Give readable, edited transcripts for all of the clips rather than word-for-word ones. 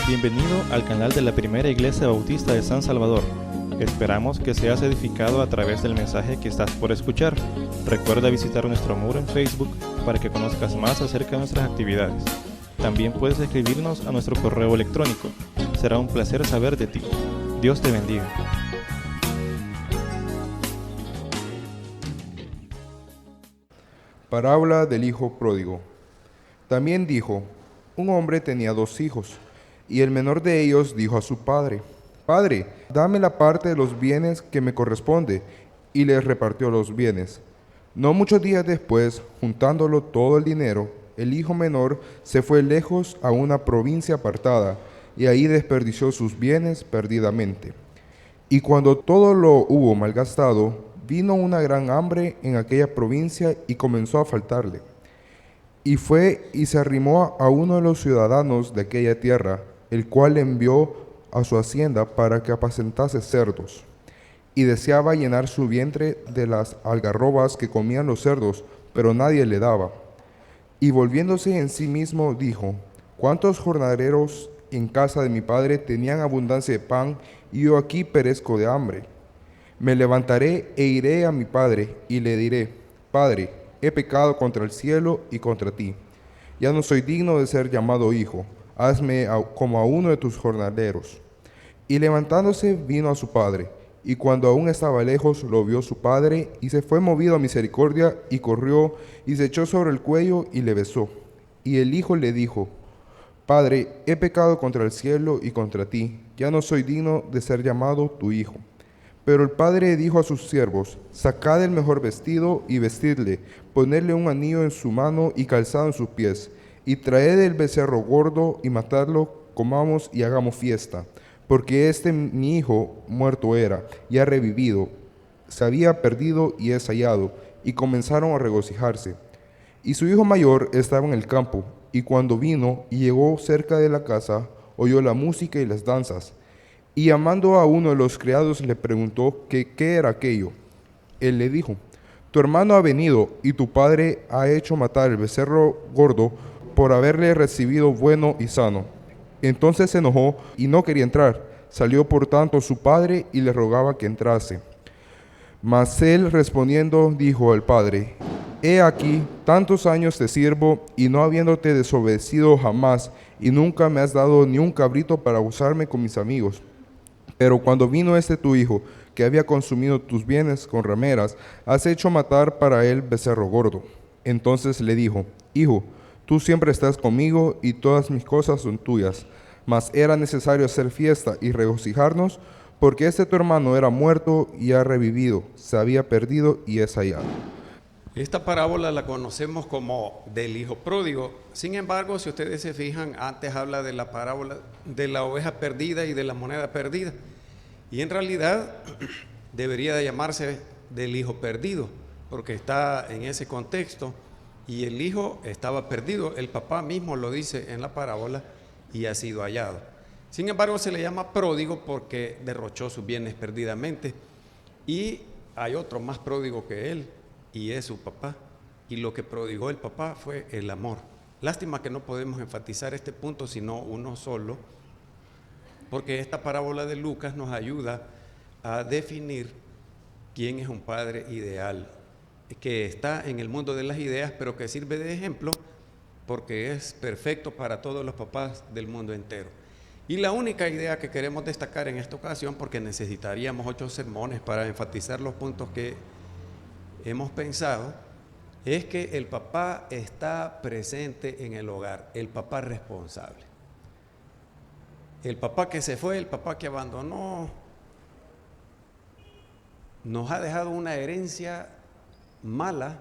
Bienvenido al canal de la Primera Iglesia Bautista de San Salvador. Esperamos que seas edificado a través del mensaje que estás por escuchar. Recuerda visitar nuestro muro en Facebook para que conozcas más acerca de nuestras actividades. También puedes escribirnos a nuestro correo electrónico. Será un placer saber de ti. Dios te bendiga. Parábola del hijo pródigo. También dijo: un hombre tenía 2 hijos, y el menor de ellos dijo a su padre: Padre, dame la parte de los bienes que me corresponde, y les repartió los bienes. No muchos días después, juntándolo todo el dinero, el hijo menor se fue lejos a una provincia apartada, y ahí desperdició sus bienes perdidamente. Y cuando todo lo hubo malgastado, vino una gran hambre en aquella provincia y comenzó a faltarle. Y fue y se arrimó a uno de los ciudadanos de aquella tierra, el cual le envió a su hacienda para que apacentase cerdos. Y deseaba llenar su vientre de las algarrobas que comían los cerdos, pero nadie le daba. Y volviéndose en sí mismo dijo: ¿cuántos jornaleros en casa de mi padre tenían abundancia de pan, y yo aquí perezco de hambre? Me levantaré e iré a mi padre, y le diré: Padre, he pecado contra el cielo y contra ti. Ya no soy digno de ser llamado hijo. Hazme como a uno de tus jornaleros. Y levantándose vino a su padre, y cuando aún estaba lejos lo vio su padre, y se fue movido a misericordia, y corrió, y se echó sobre el cuello, y le besó. Y el hijo le dijo: Padre, he pecado contra el cielo y contra ti. Ya no soy digno de ser llamado tu hijo. Pero el padre dijo a sus siervos: sacad el mejor vestido y vestidle, ponedle un anillo en su mano y calzado en sus pies, y traed el becerro gordo y matadlo, comamos y hagamos fiesta. Porque mi hijo muerto era, y ha revivido, se había perdido y es hallado. Y comenzaron a regocijarse. Y su hijo mayor estaba en el campo, y cuando vino y llegó cerca de la casa, oyó la música y las danzas. Y llamando a uno de los criados le preguntó qué era aquello. Él le dijo: tu hermano ha venido, y tu padre ha hecho matar el becerro gordo por haberle recibido bueno y sano. Entonces se enojó y no quería entrar. Salió por tanto su padre y le rogaba que entrase. Mas él respondiendo dijo al padre: he aquí, tantos años te sirvo, y no habiéndote desobedecido jamás, y nunca me has dado ni un cabrito para gozarme con mis amigos. Pero cuando vino tu hijo, que había consumido tus bienes con rameras, has hecho matar para él becerro gordo. Entonces le dijo: hijo, tú siempre estás conmigo, y todas mis cosas son tuyas. Mas era necesario hacer fiesta y regocijarnos, porque tu hermano era muerto y ha revivido, se había perdido y es hallado. Esta parábola la conocemos como del hijo pródigo. Sin embargo, si ustedes se fijan, antes habla de la parábola de la oveja perdida y de la moneda perdida. Y en realidad debería de llamarse del hijo perdido, porque está en ese contexto y el hijo estaba perdido. El papá mismo lo dice en la parábola y ha sido hallado. Sin embargo, se le llama pródigo porque derrochó sus bienes perdidamente. Y hay otro más pródigo que él, y es su papá, y lo que prodigó el papá fue el amor. Lástima que no podemos enfatizar este punto sino uno solo, porque esta parábola de Lucas nos ayuda a definir quién es un padre ideal, que está en el mundo de las ideas, pero que sirve de ejemplo porque es perfecto para todos los papás del mundo entero. Y la única idea que queremos destacar en esta ocasión, porque necesitaríamos 8 sermones para enfatizar los puntos que hemos pensado, es que el papá está presente en el hogar, el papá responsable. El papá que se fue, el papá que abandonó, nos ha dejado una herencia mala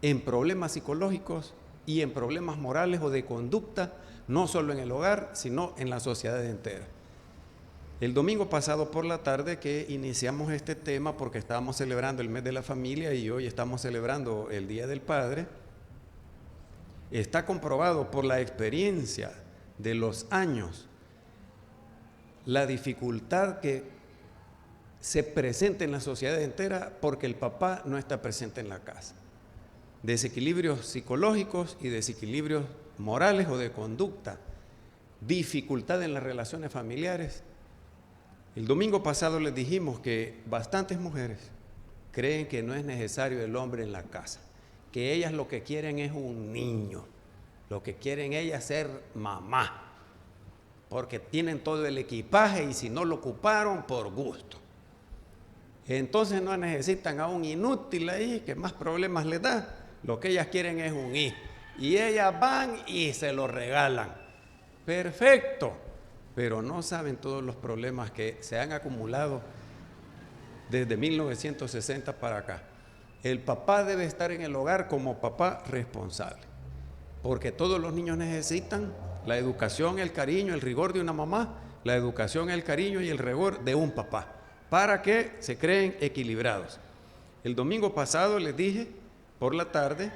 en problemas psicológicos y en problemas morales o de conducta, no solo en el hogar, sino en la sociedad entera. El domingo pasado por la tarde que iniciamos este tema, porque estábamos celebrando el mes de la familia y hoy estamos celebrando el Día del Padre, está comprobado por la experiencia de los años la dificultad que se presenta en la sociedad entera porque el papá no está presente en la casa. Desequilibrios psicológicos y desequilibrios morales o de conducta dificultad en las relaciones familiares. El domingo pasado les dijimos que bastantes mujeres creen que no es necesario el hombre en la casa, que ellas lo que quieren es un niño, lo que quieren ellas es ser mamá, porque tienen todo el equipaje y si no lo ocuparon, por gusto. Entonces no necesitan a un inútil ahí que más problemas les da, lo que ellas quieren es un hijo. Y ellas van y se lo regalan. Perfecto, pero no saben todos los problemas que se han acumulado desde 1960 para acá. El papá debe estar en el hogar como papá responsable, porque todos los niños necesitan la educación, el cariño, el rigor de una mamá, la educación, el cariño y el rigor de un papá, para que se creen equilibrados. El domingo pasado les dije por la tarde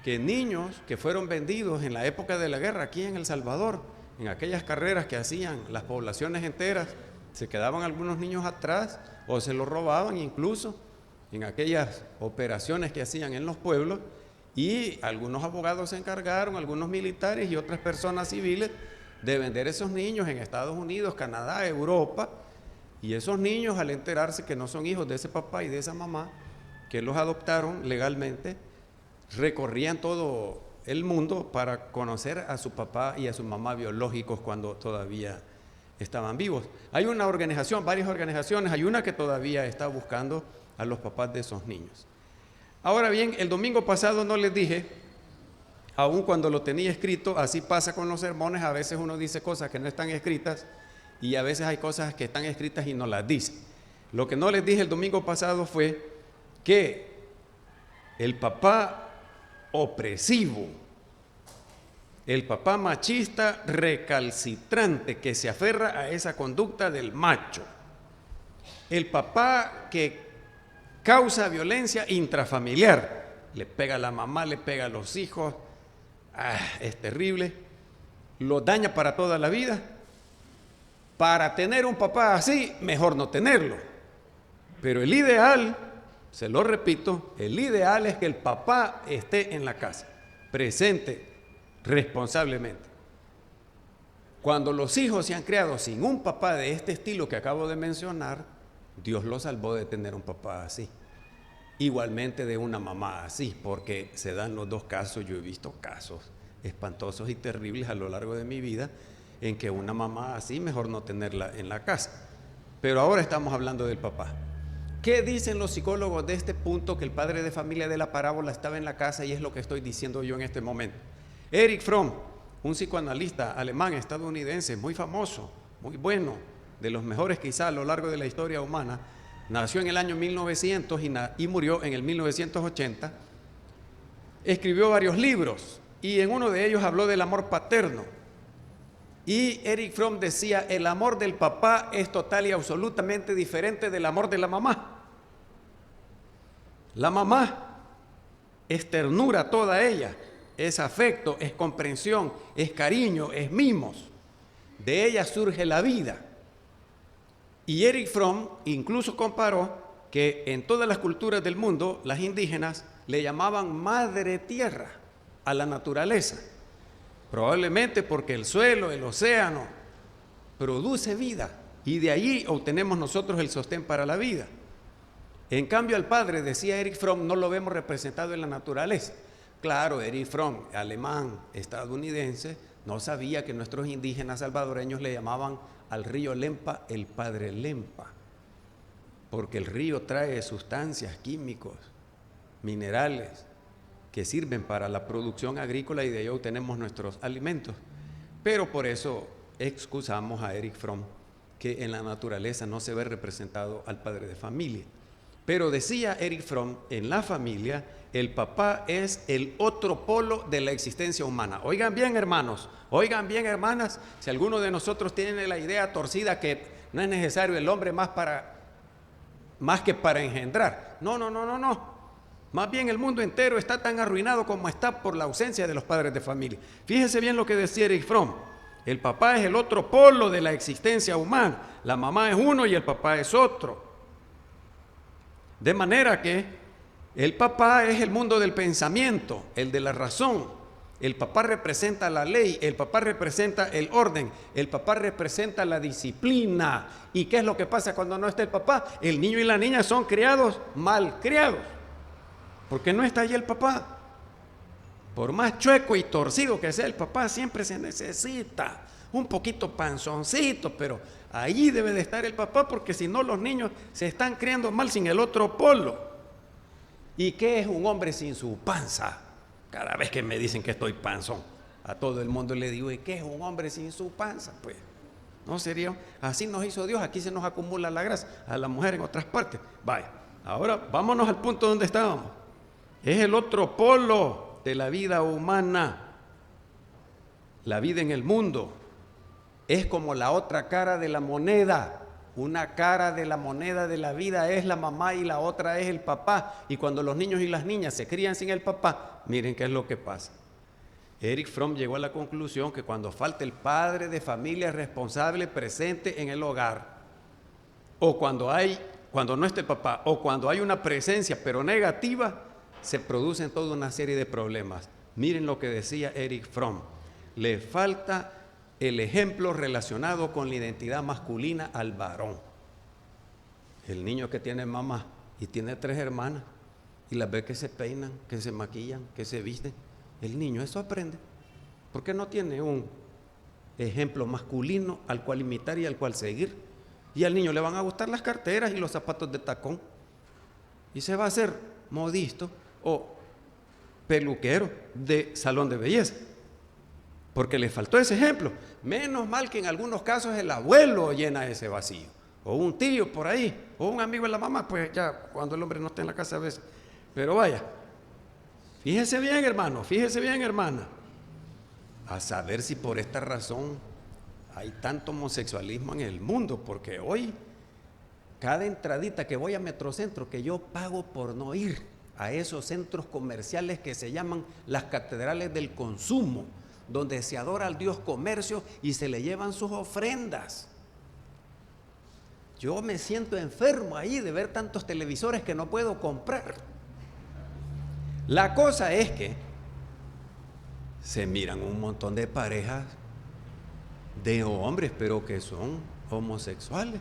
que niños que fueron vendidos en la época de la guerra aquí en El Salvador, en aquellas carreras que hacían las poblaciones enteras, se quedaban algunos niños atrás o se los robaban incluso en aquellas operaciones que hacían en los pueblos, y algunos abogados se encargaron, algunos militares y otras personas civiles, de vender esos niños en Estados Unidos, Canadá, Europa, y esos niños, al enterarse que no son hijos de ese papá y de esa mamá que los adoptaron legalmente, recorrían todo el mundo para conocer a su papá y a su mamá biológicos cuando todavía estaban vivos. Hay una organización, varias organizaciones, hay una que todavía está buscando a los papás de esos niños. Ahora bien, el domingo pasado no les dije, aun cuando lo tenía escrito, así pasa con los sermones, a veces uno dice cosas que no están escritas y a veces hay cosas que están escritas y no las dice. Lo que no les dije el domingo pasado fue que el papá opresivo, el papá machista recalcitrante que se aferra a esa conducta del macho, el papá que causa violencia intrafamiliar, le pega a la mamá, le pega a los hijos, es terrible, lo daña para toda la vida. Para tener un papá así, mejor no tenerlo, pero el ideal, se lo repito, el ideal es que el papá esté en la casa, presente responsablemente. Cuando los hijos se han criado sin un papá de este estilo que acabo de mencionar, Dios los salvó de tener un papá así. Igualmente de una mamá así, porque se dan los dos casos. Yo he visto casos espantosos y terribles a lo largo de mi vida en que una mamá así mejor no tenerla en la casa. Pero ahora estamos hablando del papá. ¿Qué dicen los psicólogos de este punto? Que el padre de familia de la parábola estaba en la casa, y es lo que estoy diciendo yo en este momento. Erich Fromm, un psicoanalista alemán estadounidense muy famoso, muy bueno, de los mejores quizá a lo largo de la historia humana, nació en el año 1900 y murió en el 1980, escribió varios libros y en uno de ellos habló del amor paterno. Y Erich Fromm decía: el amor del papá es total y absolutamente diferente del amor de la mamá. La mamá es ternura toda ella, es afecto, es comprensión, es cariño, es mimos. De ella surge la vida. Y Erich Fromm incluso comparó que en todas las culturas del mundo, las indígenas le llamaban madre tierra a la naturaleza. Probablemente porque el suelo, el océano, produce vida y de allí obtenemos nosotros el sostén para la vida. En cambio, al padre, decía Erich Fromm, no lo vemos representado en la naturaleza. Claro, Erich Fromm, alemán, estadounidense, no sabía que nuestros indígenas salvadoreños le llamaban al río Lempa el padre Lempa, porque el río trae sustancias, químicos, minerales, que sirven para la producción agrícola y de ello obtenemos nuestros alimentos. Pero por eso excusamos a Erich Fromm que en la naturaleza no se ve representado al padre de familia. Pero decía Erich Fromm, en la familia el papá es el otro polo de la existencia humana. Oigan bien, hermanos, oigan bien, hermanas, si alguno de nosotros tiene la idea torcida que no es necesario el hombre más que para engendrar. No. Más bien el mundo entero está tan arruinado como está por la ausencia de los padres de familia. Fíjese bien lo que decía Erich Fromm. El papá es el otro polo de la existencia humana. La mamá es uno y el papá es otro. De manera que el papá es el mundo del pensamiento, el de la razón, El papá representa la ley, el papá representa el orden, el papá representa la disciplina. ¿Y qué es lo que pasa cuando no está el papá? El niño y la niña son criados mal criados, porque no está ahí el papá. Por más chueco y torcido que sea el papá, siempre se necesita un poquito panzoncito, pero allí debe de estar el papá, porque si no los niños se están criando mal sin el otro polo. ¿Y qué es un hombre sin su panza? Cada vez que me dicen que estoy panzón, a todo el mundo le digo, ¿y qué es un hombre sin su panza? Pues no sería, así nos hizo Dios, aquí se nos acumula la grasa, a la mujer en otras partes. Vaya, ahora vámonos al punto donde estábamos. Es el otro polo de la vida humana, la vida en el mundo. Es como la otra cara de la moneda. Una cara de la moneda de la vida es la mamá y la otra es el papá. Y cuando los niños y las niñas se crían sin el papá, miren qué es lo que pasa. Erich Fromm llegó a la conclusión que cuando falta el padre de familia responsable presente en el hogar, o cuando no esté el papá, o cuando hay una presencia pero negativa, se producen toda una serie de problemas. Miren lo que decía Erich Fromm: le falta el ejemplo relacionado con la identidad masculina al varón. El niño que tiene mamá y tiene 3 hermanas y las ve que se peinan, que se maquillan, que se visten, el niño eso aprende, porque no tiene un ejemplo masculino al cual imitar y al cual seguir. Y al niño le van a gustar las carteras y los zapatos de tacón, y se va a hacer modisto o peluquero de salón de belleza, porque le faltó ese ejemplo. Menos mal que en algunos casos el abuelo llena ese vacío, o un tío por ahí, o un amigo de la mamá, pues ya cuando el hombre no está en la casa a veces. Pero vaya, fíjese bien, hermano, fíjese bien, hermana, a saber si por esta razón hay tanto homosexualismo en el mundo, porque hoy cada entradita que voy a Metrocentro, que yo pago por no ir a esos centros comerciales que se llaman las catedrales del consumo, donde se adora al Dios comercio y se le llevan sus ofrendas. Yo me siento enfermo ahí de ver tantos televisores que no puedo comprar. La cosa es que se miran un montón de parejas de hombres, pero que son homosexuales,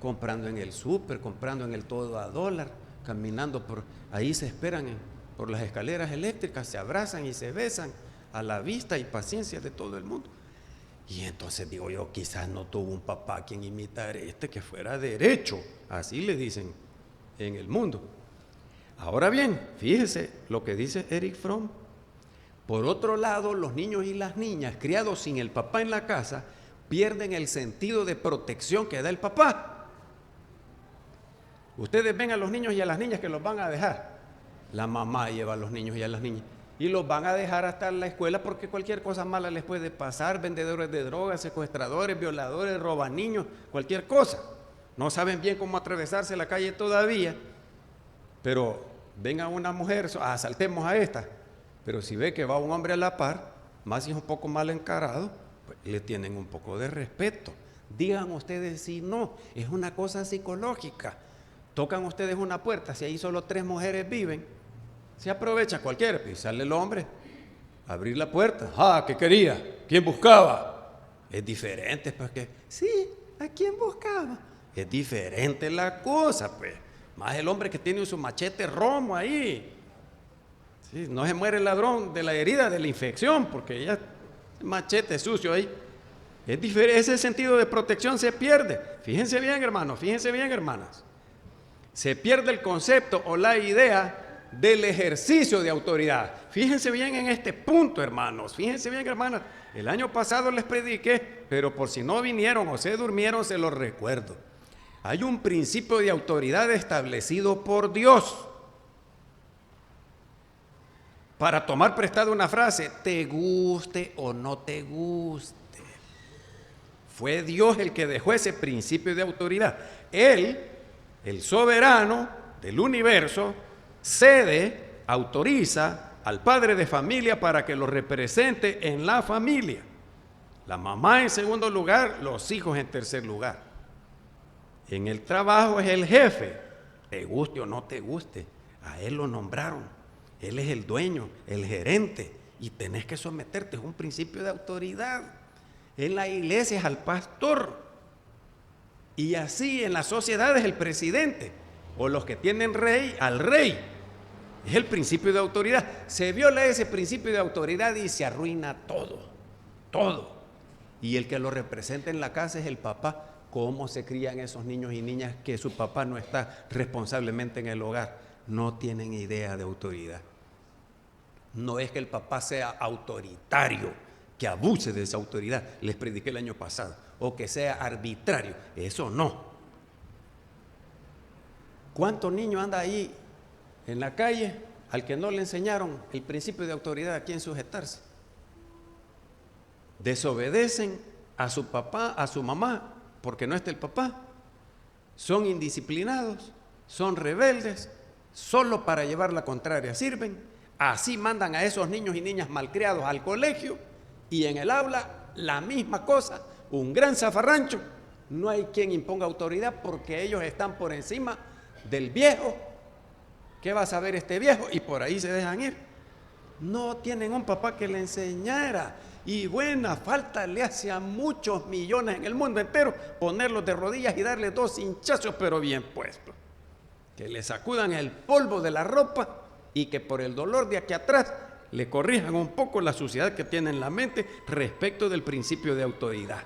comprando en el súper, comprando en el todo a dólar, caminando por ahí, se esperan por las escaleras eléctricas, se abrazan y se besan a la vista y paciencia de todo el mundo. Y entonces digo yo, quizás no tuvo un papá a quien imitar que fuera derecho, así le dicen en el mundo. Ahora bien, fíjese lo que dice Erich Fromm. Por otro lado, los niños y las niñas criados sin el papá en la casa pierden el sentido de protección que da el papá. Ustedes ven a los niños y a las niñas que los van a dejar. La mamá lleva a los niños y a las niñas y los van a dejar hasta la escuela, porque cualquier cosa mala les puede pasar: vendedores de drogas, secuestradores, violadores, robaniños, cualquier cosa. No saben bien cómo atravesarse la calle todavía, pero venga una mujer, asaltemos a esta, pero si ve que va un hombre a la par, más si es un poco mal encarado, pues le tienen un poco de respeto. Digan ustedes si no, es una cosa psicológica. Tocan ustedes una puerta, si ahí solo 3 mujeres viven, se aprovecha cualquiera, y sale el hombre a abrir la puerta. Ah, ¿qué quería? ¿Quién buscaba? Es diferente, pues que, sí, ¿a quién buscaba? Es diferente la cosa, pues. Más el hombre que tiene su machete romo ahí. Sí, no se muere el ladrón de la herida, de la infección, porque ya machete sucio ahí. Es diferente, ese sentido de protección se pierde. Fíjense bien, hermanos, fíjense bien, hermanas. Se pierde el concepto o la idea del ejercicio de autoridad. Fíjense bien en este punto, hermanos, fíjense bien, hermanas. El año pasado les prediqué, pero por si no vinieron o se durmieron, se los recuerdo. Hay un principio de autoridad establecido por Dios. Para tomar prestada una frase, te guste o no te guste, fue Dios el que dejó ese principio de autoridad. Él, el soberano del universo, cede, autoriza al padre de familia para que lo represente en la familia. La mamá en segundo lugar, los hijos en tercer lugar. En el trabajo es el jefe, te guste o no te guste, a él lo nombraron. Él es el dueño, el gerente, y tenés que someterte, es un principio de autoridad. En la iglesia es al pastor, y así en la sociedad es el presidente, o los que tienen rey, al rey. Es el principio de autoridad. Se viola ese principio de autoridad y se arruina todo, todo. Y el que lo representa en la casa es el papá. ¿Cómo se crían esos niños y niñas que su papá no está responsablemente en el hogar? No tienen idea de autoridad. No es que el papá sea autoritario, que abuse de esa autoridad, les prediqué el año pasado, o que sea arbitrario, eso no. ¿Cuántos niños anda ahí en la calle al que no le enseñaron el principio de autoridad a quién sujetarse? Desobedecen a su papá, a su mamá, porque no está el papá. Son indisciplinados, son rebeldes, solo para llevar la contraria sirven. Así mandan a esos niños y niñas malcriados al colegio, y en el aula la misma cosa, un gran zafarrancho. No hay quien imponga autoridad porque ellos están por encima del viejo. ¿Qué va a saber este viejo? Y por ahí se dejan ir. No tienen un papá que le enseñara. Y buena falta le hace a muchos millones en el mundo entero ponerlos de rodillas y darle 2 hinchazos, pero bien puestos. Que le sacudan el polvo de la ropa y que por el dolor de aquí atrás le corrijan un poco la suciedad que tiene en la mente respecto del principio de autoridad.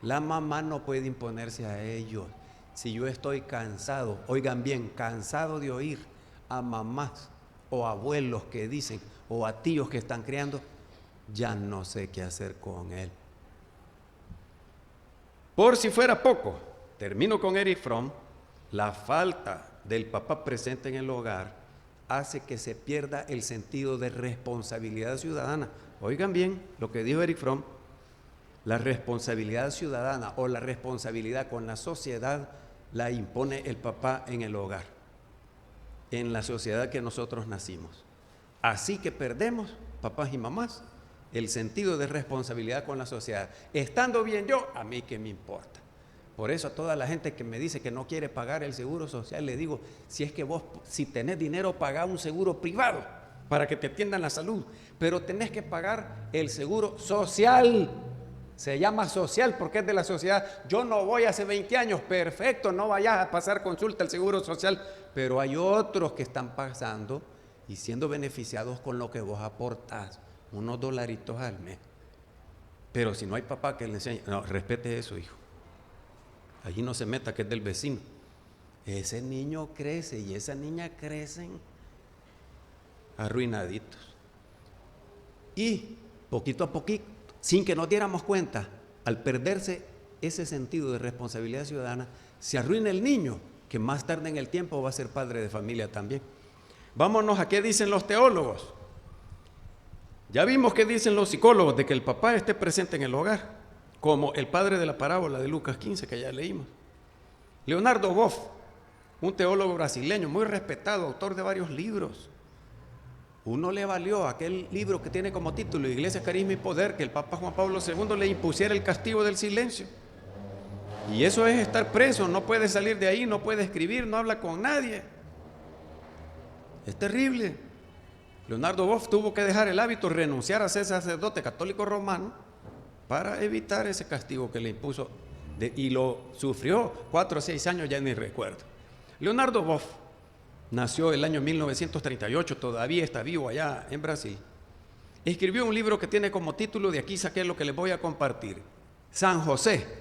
La mamá no puede imponerse a ellos. Si yo estoy cansado, oigan bien, cansado de oír a mamás o abuelos que dicen, o a tíos que están criando, ya no sé qué hacer con él. Por si fuera poco, termino con Erich Fromm, la falta del papá presente en el hogar hace que se pierda el sentido de responsabilidad ciudadana. Oigan bien lo que dijo Erich Fromm, la responsabilidad ciudadana o la responsabilidad con la sociedad la impone el papá en el hogar, en la sociedad que nosotros nacimos. Así que perdemos, papás y mamás, el sentido de responsabilidad con la sociedad. Estando bien yo, a mí qué me importa. Por eso a toda la gente que me dice que no quiere pagar el seguro social, le digo, si es que vos, si tenés dinero, pagá un seguro privado para que te atiendan la salud, pero tenés que pagar el seguro social. Se llama social porque es de la sociedad. Yo no voy hace 20 años, perfecto, no vayas a pasar consulta al seguro social, pero hay otros que están pasando y siendo beneficiados con lo que vos aportás, unos dolaritos al mes. Pero si no hay papá que le enseñe, no, respete eso, hijo. Allí no se meta, que es del vecino. Ese niño crece y esa niña crecen arruinaditos. Y poquito a poquito, sin que nos diéramos cuenta, al perderse ese sentido de responsabilidad ciudadana, se arruina el niño, que más tarde en el tiempo va a ser padre de familia también. Vámonos a qué dicen los teólogos. Ya vimos qué dicen los psicólogos de que el papá esté presente en el hogar, como el padre de la parábola de Lucas 15 que ya leímos. Leonardo Boff, un teólogo brasileño muy respetado, autor de varios libros. Uno le valió aquel libro que tiene como título Iglesia, Carisma y Poder, que el Papa Juan Pablo II le impusiera el castigo del silencio. Y eso es estar preso, no puede salir de ahí, no puede escribir, no habla con nadie. Es terrible. Leonardo Boff tuvo que dejar el hábito, renunciar a ser sacerdote católico romano para evitar ese castigo que le impuso, y lo sufrió 4 o 6 años, ya ni recuerdo. Leonardo Boff nació el año 1938, todavía está vivo allá en Brasil. Escribió un libro que tiene como título, de aquí saqué lo que les voy a compartir, San José,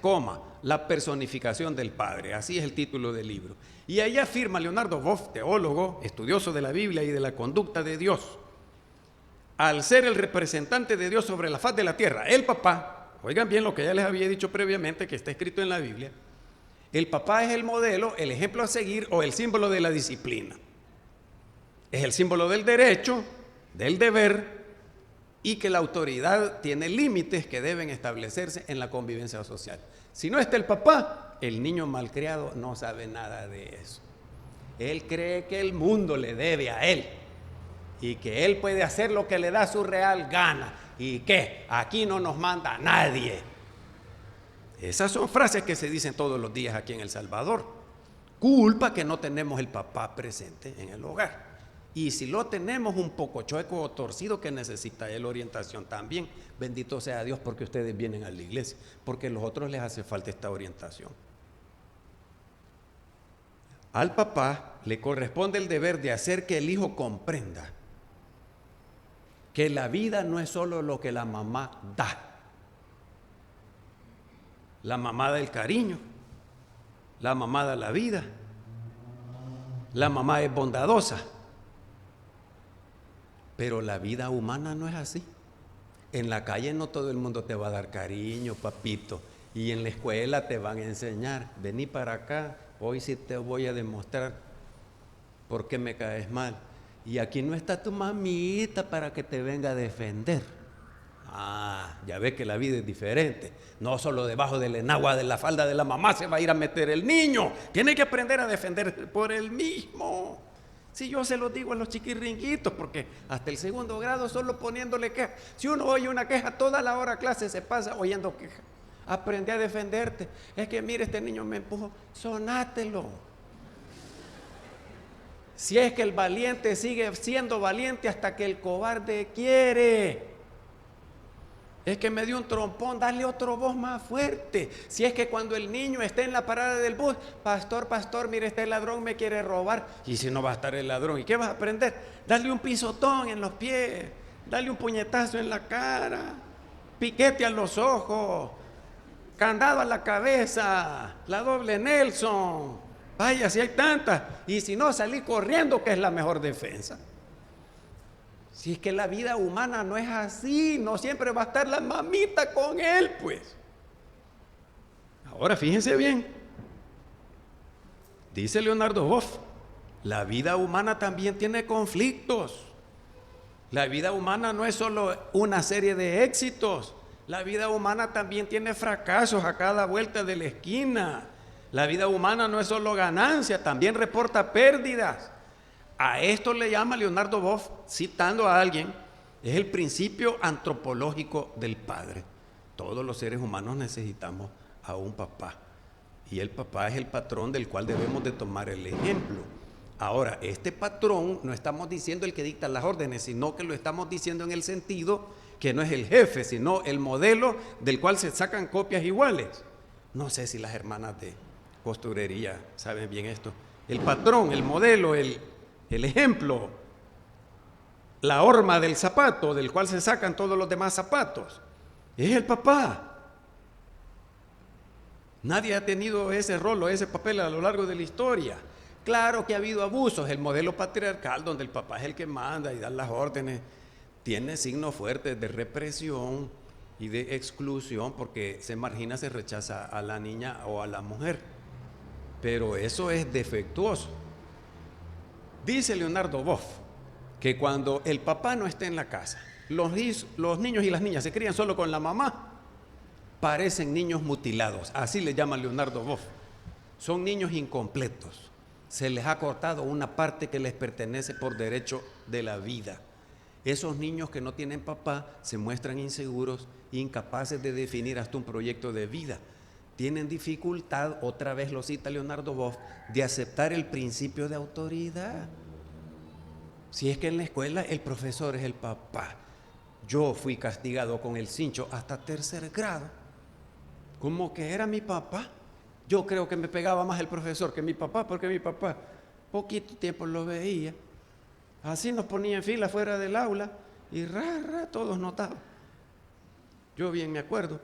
la personificación del Padre, así es el título del libro. Y ahí afirma Leonardo Boff, teólogo, estudioso de la Biblia y de la conducta de Dios, al ser el representante de Dios sobre la faz de la tierra, el papá, oigan bien lo que ya les había dicho previamente, que está escrito en la Biblia, el papá es el modelo, el ejemplo a seguir o el símbolo de la disciplina. Es el símbolo del derecho, del deber, y que la autoridad tiene límites que deben establecerse en la convivencia social. Si no está el papá, el niño malcriado no sabe nada de eso. Él cree que el mundo le debe a él y que él puede hacer lo que le da su real gana y que aquí no nos manda nadie. Esas son frases que se dicen todos los días aquí en El Salvador. Culpa que no tenemos el papá presente en el hogar. Y si lo tenemos un poco chueco o torcido, que necesita él orientación también, bendito sea Dios porque ustedes vienen a la iglesia, porque a los otros les hace falta esta orientación. Al papá le corresponde el deber de hacer que el hijo comprenda que la vida no es solo lo que la mamá da. La mamá da el cariño, la mamá da la vida, la mamá es bondadosa, pero la vida humana no es así. En la calle no todo el mundo te va a dar cariño, papito, y en la escuela te van a enseñar, vení para acá, hoy sí te voy a demostrar por qué me caes mal. Y aquí no está tu mamita para que te venga a defender. Ya ve que la vida es diferente. No solo debajo del enagua de la falda de la mamá se va a ir a meter el niño. Tiene que aprender a defender por él mismo. Si yo se lo digo a los chiquirringuitos, porque hasta el 2º grado solo poniéndole queja. Si uno oye una queja, toda la hora clase se pasa oyendo queja. Aprende a defenderte. Es que mire, este niño me empujó. Sonátelo. Si es que el valiente sigue siendo valiente hasta que el cobarde quiere. Es que me dio un trompón, dale otro voz más fuerte. Si es que cuando el niño esté en la parada del bus, pastor, mire, este ladrón me quiere robar. Y si no va a estar el ladrón, ¿y qué vas a aprender? Dale un pisotón en los pies, dale un puñetazo en la cara, piquete a los ojos, candado a la cabeza, la doble Nelson. Vaya, si hay tantas. Y si no, salí corriendo, que es la mejor defensa. Si es que la vida humana no es así, no siempre va a estar la mamita con él, pues. Ahora fíjense bien, dice Leonardo Boff, la vida humana también tiene conflictos. La vida humana no es solo una serie de éxitos, la vida humana también tiene fracasos a cada vuelta de la esquina. La vida humana no es solo ganancia, también reporta pérdidas. A esto le llama Leonardo Boff, citando a alguien, es el principio antropológico del padre. Todos los seres humanos necesitamos a un papá, y el papá es el patrón del cual debemos de tomar el ejemplo. Ahora, este patrón no estamos diciendo el que dicta las órdenes, sino que lo estamos diciendo en el sentido que no es el jefe, sino el modelo del cual se sacan copias iguales. No sé si las hermanas de costurería saben bien esto. El patrón, el modelo, el ejemplo, la horma del zapato del cual se sacan todos los demás zapatos, es el papá. Nadie ha tenido ese rol o ese papel a lo largo de la historia. Claro que ha habido abusos. El modelo patriarcal, donde el papá es el que manda y da las órdenes, tiene signos fuertes de represión y de exclusión, porque se margina, se rechaza a la niña o a la mujer. Pero eso es defectuoso. Dice Leonardo Boff que cuando el papá no esté en la casa, los niños y las niñas se crían solo con la mamá, parecen niños mutilados, así le llama Leonardo Boff. Son niños incompletos, se les ha cortado una parte que les pertenece por derecho de la vida. Esos niños que no tienen papá se muestran inseguros, incapaces de definir hasta un proyecto de vida. Tienen dificultad, otra vez lo cita Leonardo Boff, de aceptar el principio de autoridad. Si es que en la escuela el profesor es el papá. Yo fui castigado con el cincho hasta 3er grado. ¿Cómo que era mi papá? Yo creo que me pegaba más el profesor que mi papá, porque mi papá poquito tiempo lo veía. Así nos ponía en fila fuera del aula y todos notaban. Yo bien me acuerdo.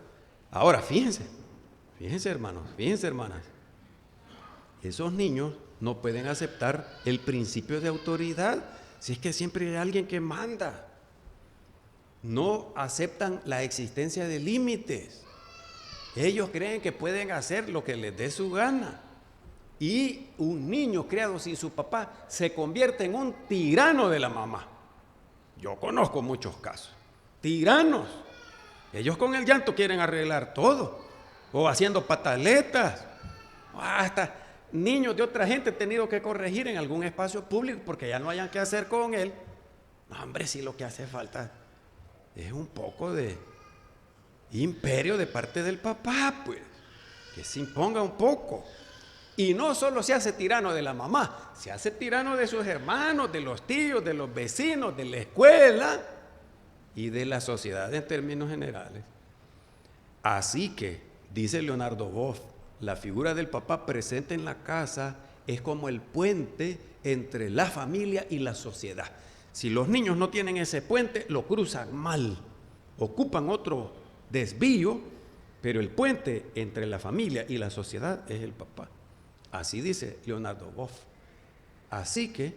Ahora fíjense hermanos, fíjense hermanas, esos niños no pueden aceptar el principio de autoridad, si es que siempre hay alguien que manda. No aceptan la existencia de límites. Ellos creen que pueden hacer lo que les dé su gana. Y un niño criado sin su papá se convierte en un tirano de la mamá. Yo conozco muchos casos. Tiranos. Ellos con el llanto quieren arreglar todo. O haciendo pataletas. Hasta niños de otra gente he tenido que corregir en algún espacio público porque ya no hayan qué hacer con él. No, hombre, sí, lo que hace falta es un poco de imperio de parte del papá, pues, que se imponga un poco. Y no solo se hace tirano de la mamá, se hace tirano de sus hermanos, de los tíos, de los vecinos, de la escuela y de la sociedad en términos generales. Así que, dice Leonardo Boff, la figura del papá presente en la casa es como el puente entre la familia y la sociedad. Si los niños no tienen ese puente, lo cruzan mal, ocupan otro desvío, pero el puente entre la familia y la sociedad es el papá. Así dice Leonardo Boff. Así que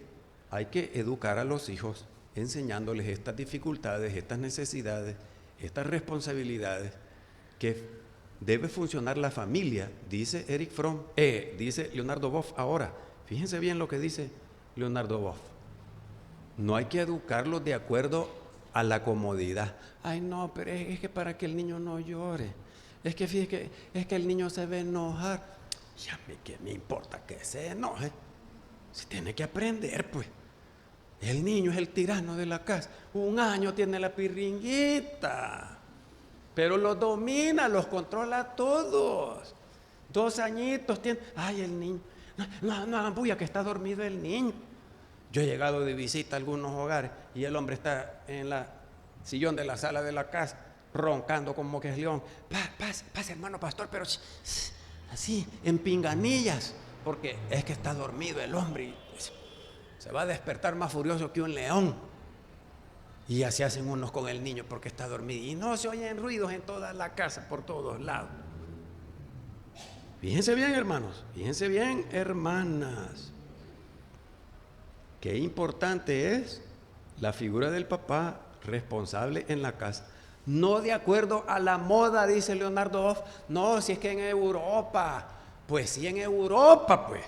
hay que educar a los hijos enseñándoles estas dificultades, estas necesidades, estas responsabilidades, que debe funcionar la familia, dice Eric Fromm, dice Leonardo Boff ahora. Fíjense bien lo que dice Leonardo Boff. No hay que educarlos de acuerdo a la comodidad. Ay, no, pero es que para que el niño no llore. Es que fíjese es que el niño se va a enojar. Ya ¿qué me importa que se enoje? Si tiene que aprender, pues. El niño es el tirano de la casa. 1 año tiene la pirringuita, pero los domina, los controla todos. 2 añitos tiene. Ay, el niño. No hagan bulla que está dormido el niño. Yo he llegado de visita a algunos hogares y el hombre está en la sillón de la sala de la casa, roncando como que es león. Pase, hermano pastor, pero así, en pinganillas, porque es que está dormido el hombre y se va a despertar más furioso que un león. Y así hacen unos con el niño porque está dormido. Y no se oyen ruidos en toda la casa, por todos lados. Fíjense bien, hermanos, fíjense bien, hermanas. Qué importante es la figura del papá responsable en la casa. No de acuerdo a la moda, dice Leonardo Boff. No, si es que en Europa, pues sí, en Europa, pues.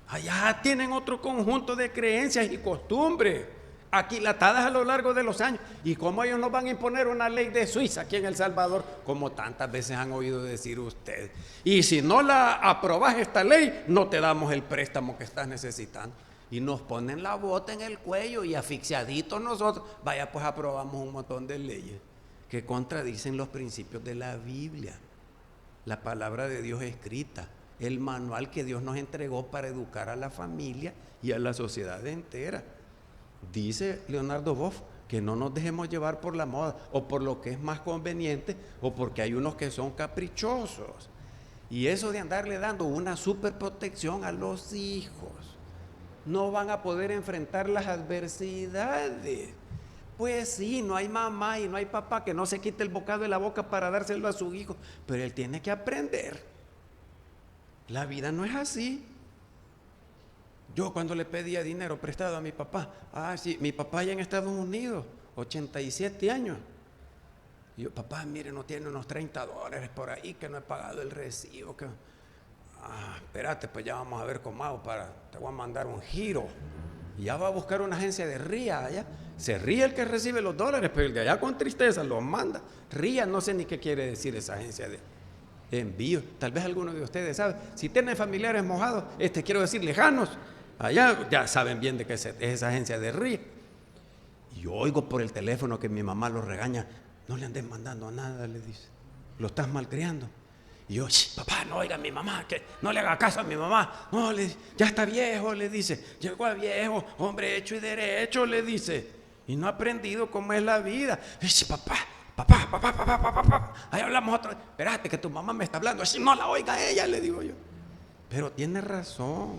Allá tienen otro conjunto de creencias y costumbres, aquilatadas a lo largo de los años. ¿Y cómo ellos nos van a imponer una ley de Suiza aquí en El Salvador? Como tantas veces han oído decir ustedes. Y si no la aprobás esta ley, no te damos el préstamo que estás necesitando. Y nos ponen la bota en el cuello y asfixiaditos nosotros, vaya pues aprobamos un montón de leyes que contradicen los principios de la Biblia, la palabra de Dios escrita, el manual que Dios nos entregó para educar a la familia y a la sociedad entera. Dice Leonardo Boff que no nos dejemos llevar por la moda o por lo que es más conveniente o porque hay unos que son caprichosos. Y eso de andarle dando una superprotección a los hijos, no van a poder enfrentar las adversidades. Pues sí, no hay mamá y no hay papá que no se quite el bocado de la boca para dárselo a su hijo, pero él tiene que aprender. La vida no es así. Yo cuando le pedía dinero prestado a mi papá, sí, mi papá ya en Estados Unidos, 87 años. Y yo, papá, mire, no tiene unos $30 por ahí que no he pagado el recibo. Espérate, pues ya vamos a ver cómo hago te voy a mandar un giro. Y ya va a buscar una agencia de RIA allá. Se ríe el que recibe los dólares, pero el de allá con tristeza los manda. RIA, no sé ni qué quiere decir esa agencia de envío. Tal vez alguno de ustedes sabe. Si tienen familiares mojados, quiero decir lejanos, allá ya saben bien de qué es esa agencia de RIA. Y yo oigo por el teléfono que mi mamá lo regaña. No le andes mandando nada, le dice. Lo estás malcriando. Y yo, papá, no oiga a mi mamá, que no le haga caso a mi mamá. No, ya está viejo, le dice. Llegó a viejo, hombre hecho y derecho, le dice. Y no ha aprendido cómo es la vida. Dice, papá. Ahí hablamos otra vez. Espérate que tu mamá me está hablando. Así no la oiga ella, le digo yo. Pero tiene razón.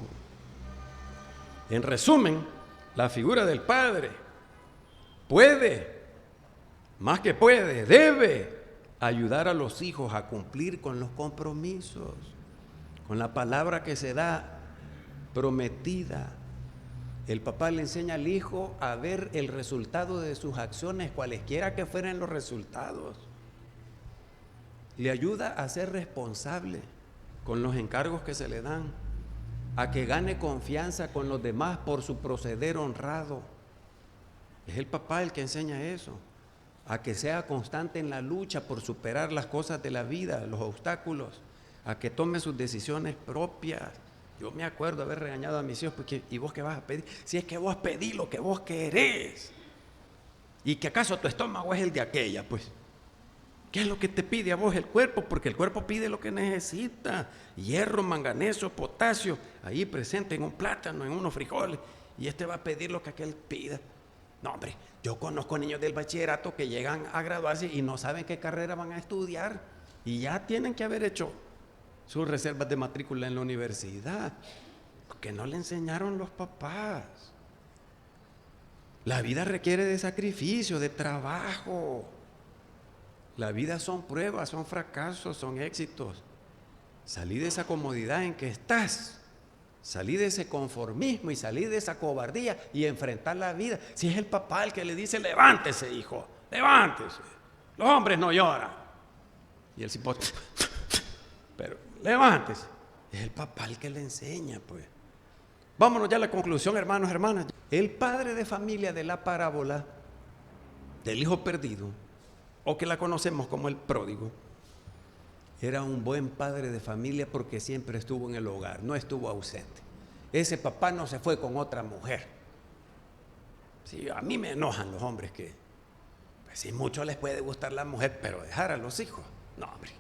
En resumen, la figura del padre puede, más que puede, debe ayudar a los hijos a cumplir con los compromisos, con la palabra que se da prometida. El papá le enseña al hijo a ver el resultado de sus acciones, cualesquiera que fueran los resultados. Le ayuda a ser responsable con los encargos que se le dan, a que gane confianza con los demás por su proceder honrado. Es el papá el que enseña eso. A que sea constante en la lucha por superar las cosas de la vida, los obstáculos, a que tome sus decisiones propias. Yo me acuerdo haber regañado a mis hijos, porque ¿y vos qué vas a pedir? Si es que vos pedís lo que vos querés. ¿Y que acaso tu estómago es el de aquella? Pues ¿Qué es lo que te pide a vos el cuerpo? Porque el cuerpo pide lo que necesita. Hierro, manganeso, potasio, ahí presente en un plátano, en unos frijoles. Y va a pedir lo que aquel pida. No, hombre, yo conozco niños del bachillerato que llegan a graduarse y no saben qué carrera van a estudiar. Y ya tienen que haber hecho sus reservas de matrícula en la universidad. Porque no le enseñaron los papás. La vida requiere de sacrificio, de trabajo. La vida son pruebas, son fracasos, son éxitos. Salí de esa comodidad en que estás. Salí de ese conformismo y salí de esa cobardía y enfrentar la vida. Si es el papá el que le dice, levántese, hijo, levántese. Los hombres no lloran. Y el cipote, pero levántese. Es el papá el que le enseña, pues. Vámonos ya a la conclusión, hermanos, hermanas. El padre de familia de la parábola del hijo perdido, o que la conocemos como el pródigo, era un buen padre de familia porque siempre estuvo en el hogar, no estuvo ausente. Ese papá no se fue con otra mujer. Sí, a mí me enojan los hombres que, pues sí, mucho les puede gustar la mujer, pero dejar a los hijos, no, hombre.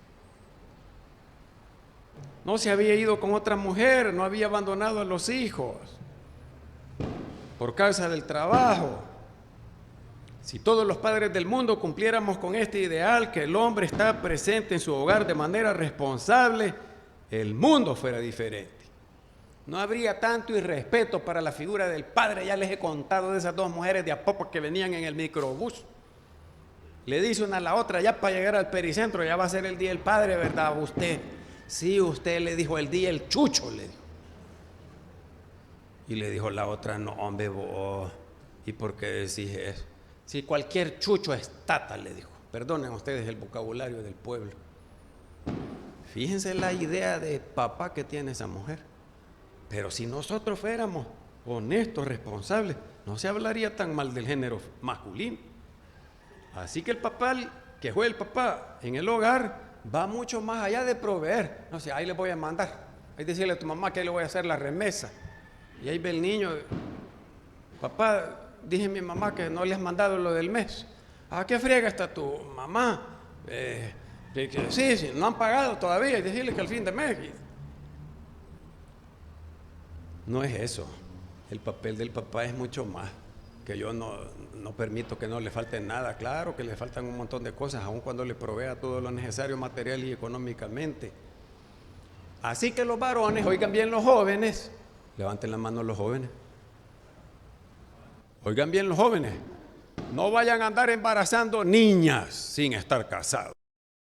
No se había ido con otra mujer, no había abandonado a los hijos por causa del trabajo. Si todos los padres del mundo cumpliéramos con este ideal, que el hombre está presente en su hogar de manera responsable, el mundo fuera diferente. No habría tanto irrespeto para la figura del padre. Ya les he contado de esas dos mujeres de Apopa que venían en el microbús. Le dice una a la otra, ya para llegar al pericentro, ya va a ser el día del padre, ¿verdad? Usted, sí, usted, le dijo, el día el chucho, le dijo. Y le dijo la otra, no, hombre, vos, ¿y por qué decís eso? Si cualquier chucho es tata, le dijo. Perdonen ustedes el vocabulario del pueblo. Fíjense la idea de papá que tiene esa mujer. Pero si nosotros fuéramos honestos, responsables, no se hablaría tan mal del género masculino. Así que el papá, que fue el papá en el hogar, va mucho más allá de proveer. No sé, ahí le voy a mandar. Ahí decirle a tu mamá que ahí le voy a hacer la remesa. Y ahí ve el niño, papá, dije a mi mamá que no le has mandado lo del mes. ¿A qué friega está tu mamá? Sí, no han pagado todavía. Y decirle que al fin de mes. No es eso. El papel del papá es mucho más. Que yo no permito que no le falte nada. Claro que le faltan un montón de cosas, aun cuando le provea todo lo necesario material y económicamente. Así que los varones, oigan bien los jóvenes, levanten la mano los jóvenes. Oigan bien los jóvenes, no vayan a andar embarazando niñas sin estar casados.